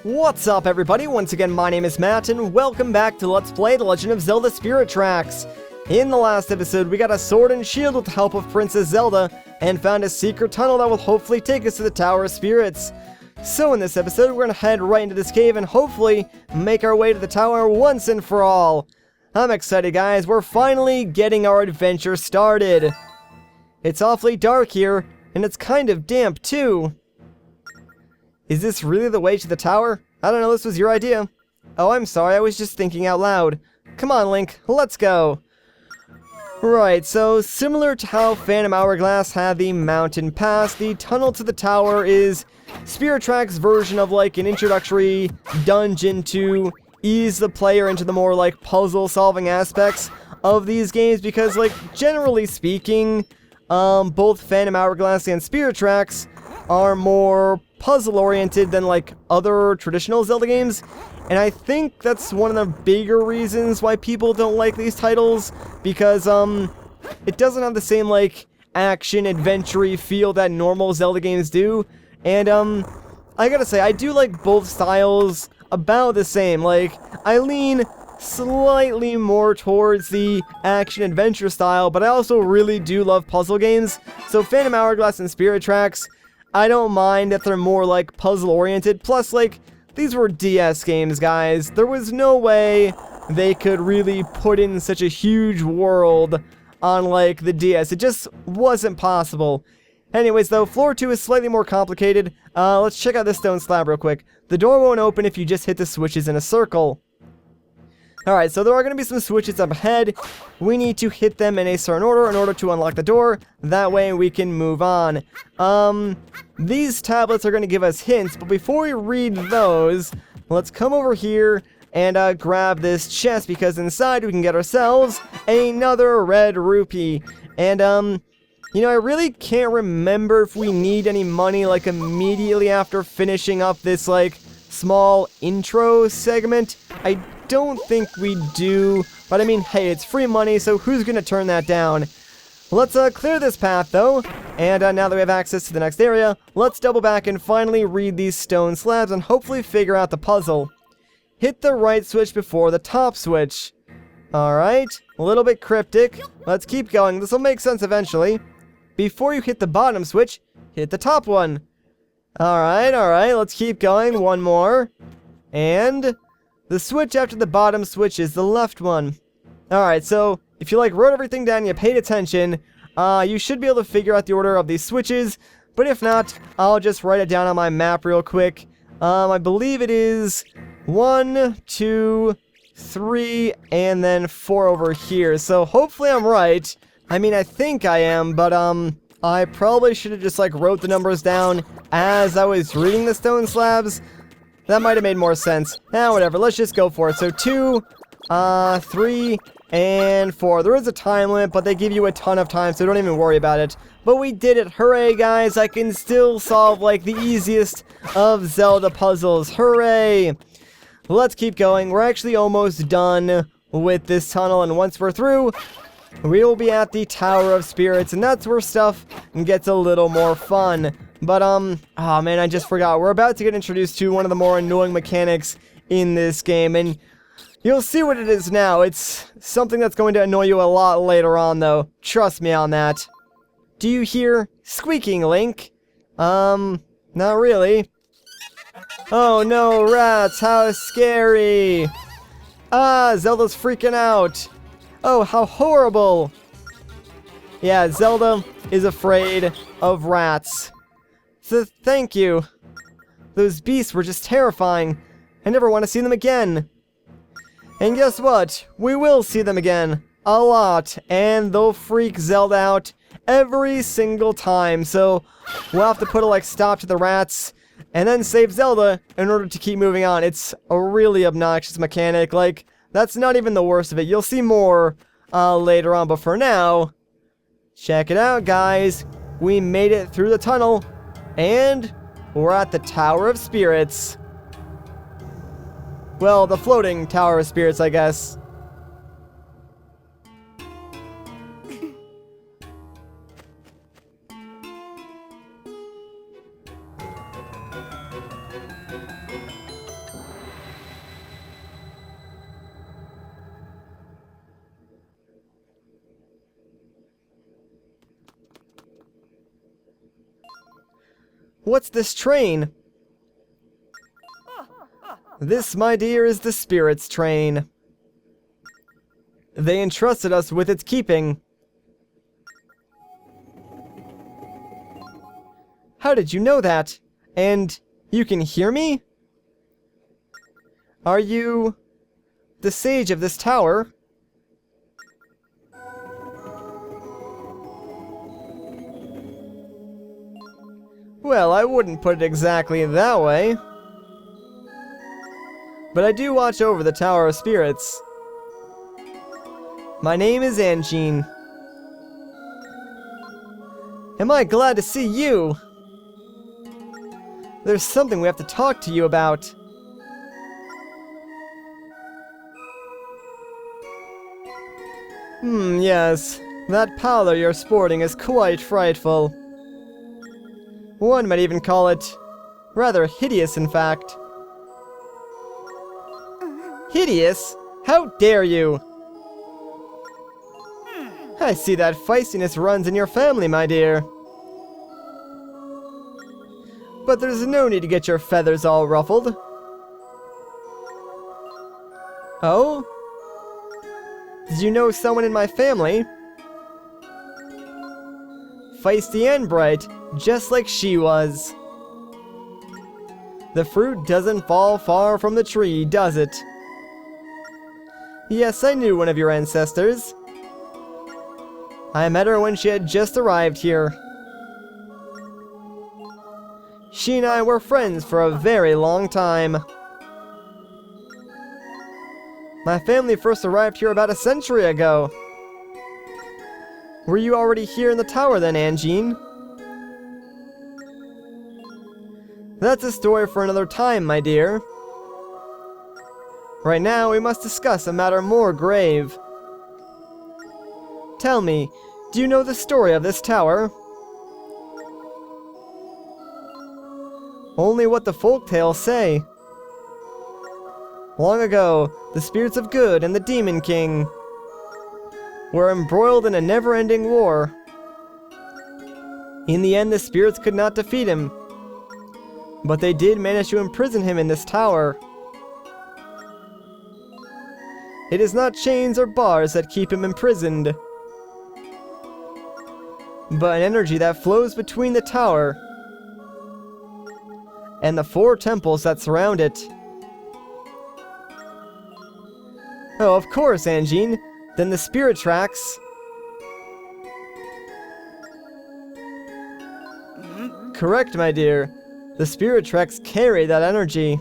What's up, everybody? Once again, my name is Matt, and welcome back to Let's Play The Legend of Zelda Spirit Tracks. In the last episode, we got a sword and shield with the help of Princess Zelda, and found a secret tunnel that will hopefully take us to the Tower of Spirits. So in this episode, we're gonna head right into this cave and hopefully make our way to the tower once and for all. I'm excited, guys. We're finally getting our adventure started. It's awfully dark here, and it's kind of damp, too. Is this really the way to the tower? I don't know, this was your idea. Oh, I'm sorry, I was just thinking out loud. Come on, Link, let's go. Right, so similar to how Phantom Hourglass had the mountain pass, the tunnel to the tower is Spirit Tracks' version of like an introductory dungeon to ease the player into the more like puzzle-solving aspects of these games, because like generally speaking, both Phantom Hourglass and Spirit Tracks are more puzzle-oriented than like other traditional Zelda games, and I think that's one of the bigger reasons why people don't like these titles, because it doesn't have the same like action adventure-y feel that normal Zelda games do. And I gotta say, I do like both styles about the same. Like, I lean slightly more towards the action-adventure style, but I also really do love puzzle games. So Phantom Hourglass and Spirit Tracks, I don't mind that they're more like puzzle-oriented. Plus, like, these were DS games, guys. There was no way they could really put in such a huge world on, like, the DS. It just wasn't possible. Anyways, though, floor 2 is slightly more complicated. Let's check out this stone slab real quick. The door won't open if you just hit the switches in a circle. Alright, so there are going to be some switches up ahead. We need to hit them in a certain order in order to unlock the door. That way we can move on. These tablets are going to give us hints, but before we read those, let's come over here and grab this chest, because inside we can get ourselves another red rupee. And, you know, I really can't remember if we need any money, like, immediately after finishing up this, like, small intro segment. I don't think we do, but I mean, hey, it's free money, so who's gonna turn that down? Let's clear this path, though, and now that we have access to the next area, let's double back and finally read these stone slabs and hopefully figure out the puzzle. Hit the right switch before the top switch. Alright, a little bit cryptic. Let's keep going, this will make sense eventually. Before you hit the bottom switch, hit the top one. Alright, let's keep going, one more. And the switch after the bottom switch is the left one. Alright, so if you like wrote everything down and you paid attention, you should be able to figure out the order of these switches, but if not, I'll just write it down on my map real quick. I believe it is 1, 2, 3, and then 4 over here, so hopefully I'm right. I mean, I think I am, but I probably should have just like wrote the numbers down as I was reading the stone slabs. That might have made more sense. Whatever, let's just go for it. So 2, 3, and 4. There is a time limit, but they give you a ton of time, so don't even worry about it. But we did it. Hooray, guys. I can still solve, like, the easiest of Zelda puzzles. Hooray. Let's keep going. We're actually almost done with this tunnel, and once we're through, we will be at the Tower of Spirits, and that's where stuff gets a little more fun. But, oh man, I just forgot. We're about to get introduced to one of the more annoying mechanics in this game, and you'll see what it is now. It's something that's going to annoy you a lot later on, though. Trust me on that. Do you hear squeaking, Link? Not really. Oh no, rats, how scary! Zelda's freaking out! Oh, how horrible! Yeah, Zelda is afraid of rats. So thank you. Those beasts were just terrifying. I never want to see them again. And guess what? We will see them again. A lot. And they'll freak Zelda out every single time. So we'll have to put a like stop to the rats and then save Zelda in order to keep moving on. It's a really obnoxious mechanic. Like, that's not even the worst of it. You'll see more later on. But for now, check it out, guys. We made it through the tunnel. And we're at the Tower of Spirits. Well, the floating Tower of Spirits, I guess. What's this train? This, my dear, is the Spirit's train. They entrusted us with its keeping. How did you know that? And you can hear me? Are you the sage of this tower? Well, I wouldn't put it exactly that way. But I do watch over the Tower of Spirits. My name is Angine. Am I glad to see you? There's something we have to talk to you about. Yes. That pallor you're sporting is quite frightful. One might even call it rather hideous, in fact. Hideous? How dare you! I see that feistiness runs in your family, my dear. But there's no need to get your feathers all ruffled. Oh? Did you know someone in my family? Feisty and bright, just like she was. The fruit doesn't fall far from the tree, does it? Yes, I knew one of your ancestors. I met her when she had just arrived here. She and I were friends for a very long time. My family first arrived here about a century ago. Were you already here in the tower then, Angine? That's a story for another time, my dear. Right now, we must discuss a matter more grave. Tell me, do you know the story of this tower? Only what the folktales say. Long ago, the spirits of good and the Demon King were embroiled in a never-ending war. In the end, the spirits could not defeat him, but they did manage to imprison him in this tower. It is not chains or bars that keep him imprisoned, but an energy that flows between the tower and the 4 temples that surround it. Oh, of course, Angine. Then the spirit tracks. Correct, my dear. The spirit tracks carry that energy.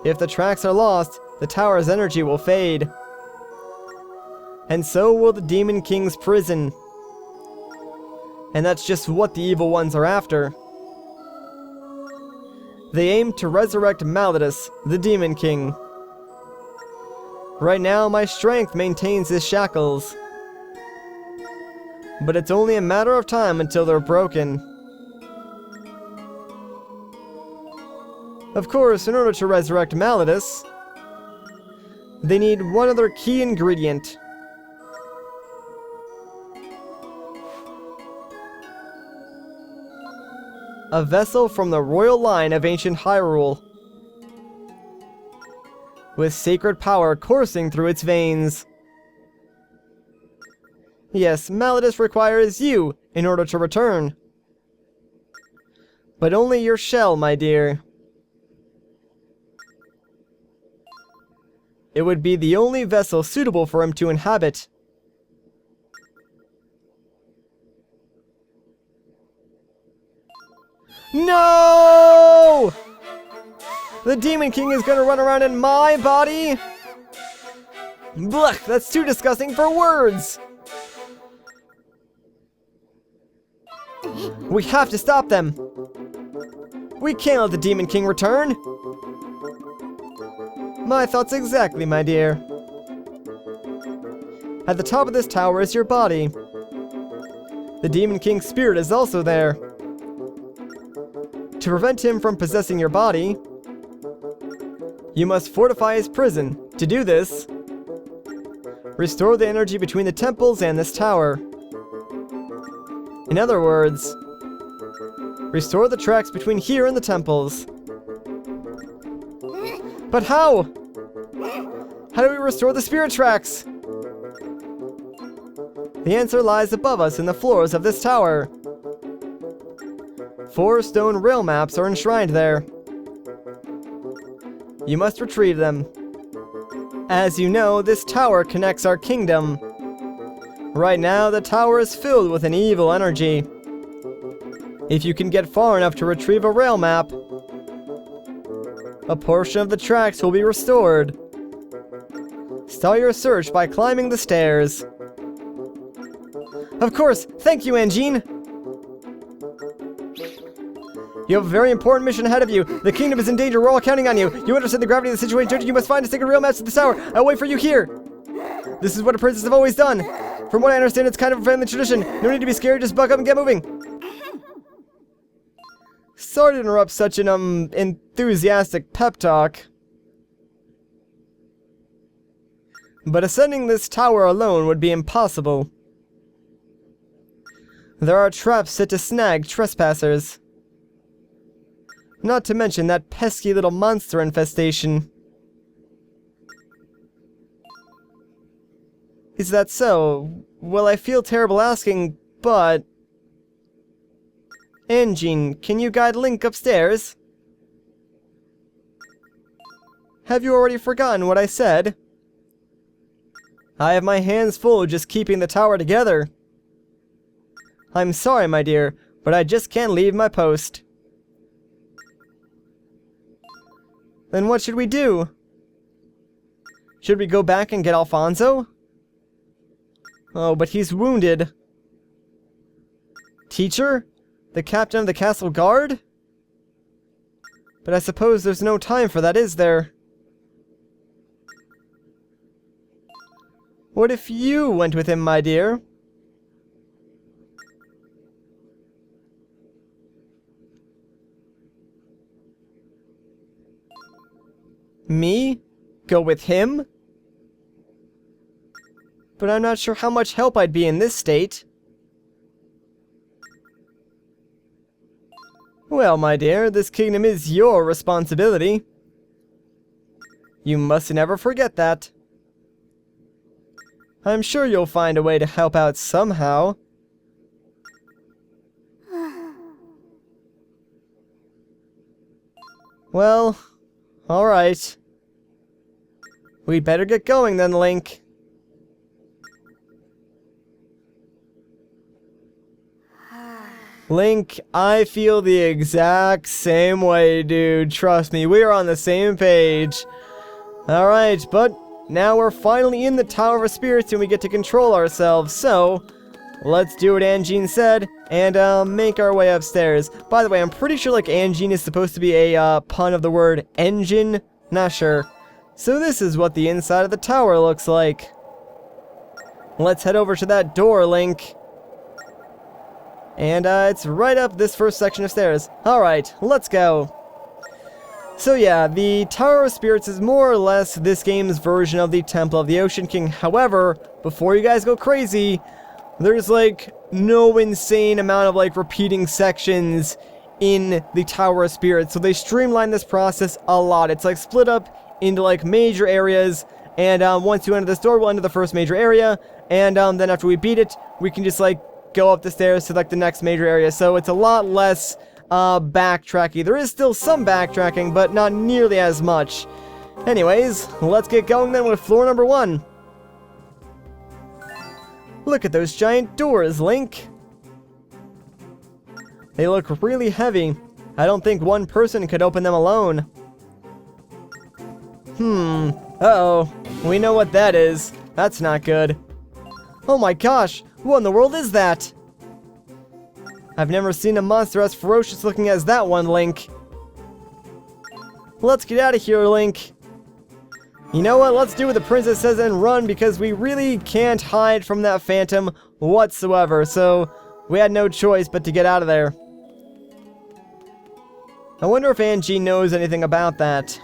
If the tracks are lost, the tower's energy will fade. And so will the Demon King's prison. And that's just what the evil ones are after. They aim to resurrect Malladus, the Demon King. Right now, my strength maintains his shackles. But it's only a matter of time until they're broken. Of course, in order to resurrect Malladus, they need one other key ingredient. A vessel from the royal line of ancient Hyrule, with sacred power coursing through its veins. Yes, Malladus requires you in order to return. But only your shell, my dear. It would be the only vessel suitable for him to inhabit. No! The Demon King is gonna run around in my body? Blech, that's too disgusting for words! We have to stop them! We can't let the Demon King return! My thoughts exactly, my dear. At the top of this tower is your body. The Demon King's spirit is also there. To prevent him from possessing your body, you must fortify his prison. To do this, restore the energy between the temples and this tower. In other words, Restore the tracks between here and the temples. But how? How do we restore the spirit tracks? The answer lies above us in the floors of this tower. 4 stone rail maps are enshrined there. You must retrieve them. As you know, this tower connects our kingdom. Right now, the tower is filled with an evil energy. If you can get far enough to retrieve a rail map, a portion of the tracks will be restored. Start your search by climbing the stairs. Of course! Thank you, Angine! You have a very important mission ahead of you. The kingdom is in danger. We're all counting on you. You understand the gravity of the situation. You must find a sacred rail maps at this tower. I'll wait for you here. This is what a princess have always done. From what I understand, it's kind of a family tradition. No need to be scared. Just buck up and get moving. Sorry to interrupt such an enthusiastic pep talk. But ascending this tower alone would be impossible. There are traps set to snag trespassers. Not to mention that pesky little monster infestation. Is that so? Well, I feel terrible asking, but... Angine, can you guide Link upstairs? Have you already forgotten what I said? I have my hands full just keeping the tower together. I'm sorry, my dear, but I just can't leave my post. Then what should we do? Should we go back and get Alfonso? Oh, but he's wounded. Teacher? The captain of the castle guard? But I suppose there's no time for that, is there? What if you went with him, my dear? Me? Go with him? But I'm not sure how much help I'd be in this state. Well, my dear, this kingdom is your responsibility. You must never forget that. I'm sure you'll find a way to help out somehow. Well, alright. We'd better get going then, Link. Link, I feel the exact same way, dude. Trust me, we are on the same page. Alright, but now we're finally in the Tower of Spirits and we get to control ourselves, so let's do what Angine said and make our way upstairs. By the way, I'm pretty sure like Angine is supposed to be a pun of the word engine. Not sure. So this is what the inside of the tower looks like. Let's head over to that door, Link. And it's right up this first section of stairs. Alright, let's go. So yeah, the Tower of Spirits is more or less this game's version of the Temple of the Ocean King. However, before you guys go crazy, there's like no insane amount of like repeating sections in the Tower of Spirits. So they streamline this process a lot. It's like split up into like major areas. And once you enter this door, we'll enter the first major area. And then after we beat it, we can just like go up the stairs to like the next major area. So it's a lot less backtracking. There is still some backtracking, but not nearly as much. Anyways, let's get going then with floor number 1. Look at those giant doors, Link. They look really heavy. I don't think one person could open them alone. Uh-oh. We know what that is. That's not good. Oh my gosh! What in the world is that? I've never seen a monster as ferocious looking as that one, Link. Let's get out of here, Link. You know what? Let's do what the princess says and run, because we really can't hide from that phantom whatsoever. So we had no choice but to get out of there. I wonder if Angine knows anything about that.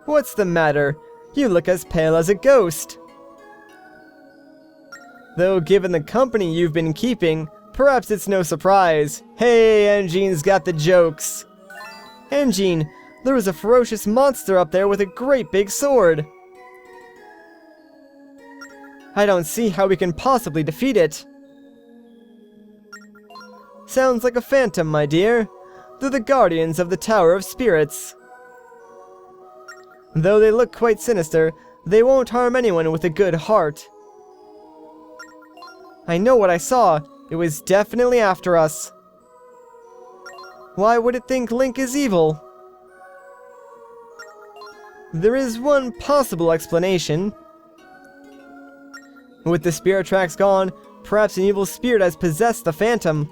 What's the matter? You look as pale as a ghost. Though given the company you've been keeping, Perhaps it's no surprise. Hey, Engine's got the jokes. Engine, there was a ferocious monster up there with a great big sword. I don't see how we can possibly defeat it. Sounds like a phantom, my dear. They're the guardians of the Tower of Spirits. Though they look quite sinister, they won't harm anyone with a good heart. I know what I saw. It was definitely after us. Why would it think Link is evil? There is one possible explanation. With the spirit tracks gone, perhaps an evil spirit has possessed the Phantom.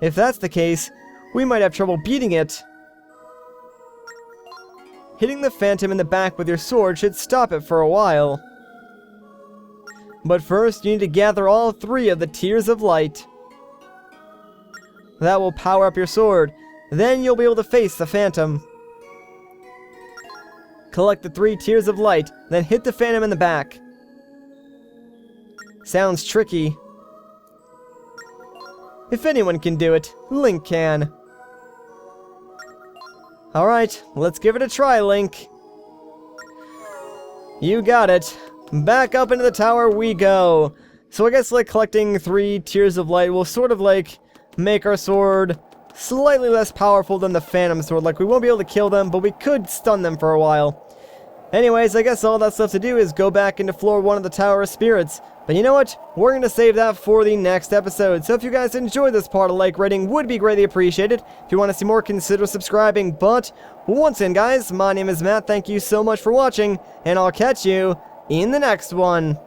If that's the case, we might have trouble beating it. Hitting the Phantom in the back with your sword should stop it for a while. But first, you need to gather all 3 of the Tears of Light. That will power up your sword. Then you'll be able to face the Phantom. Collect the 3 Tears of Light, then hit the Phantom in the back. Sounds tricky. If anyone can do it, Link can. Alright, let's give it a try, Link. You got it. Back up into the tower we go. So I guess like collecting 3 Tears of Light will sort of like make our sword slightly less powerful than the Phantom sword. Like we won't be able to kill them, but we could stun them for a while. Anyways, I guess all that's left to do is go back into floor 1 of the Tower of Spirits. But you know what? We're going to save that for the next episode. So if you guys enjoyed this part, a like rating would be greatly appreciated. If you want to see more, consider subscribing. But once again, guys, my name is Matt. Thank you so much for watching, and I'll catch you in the next one.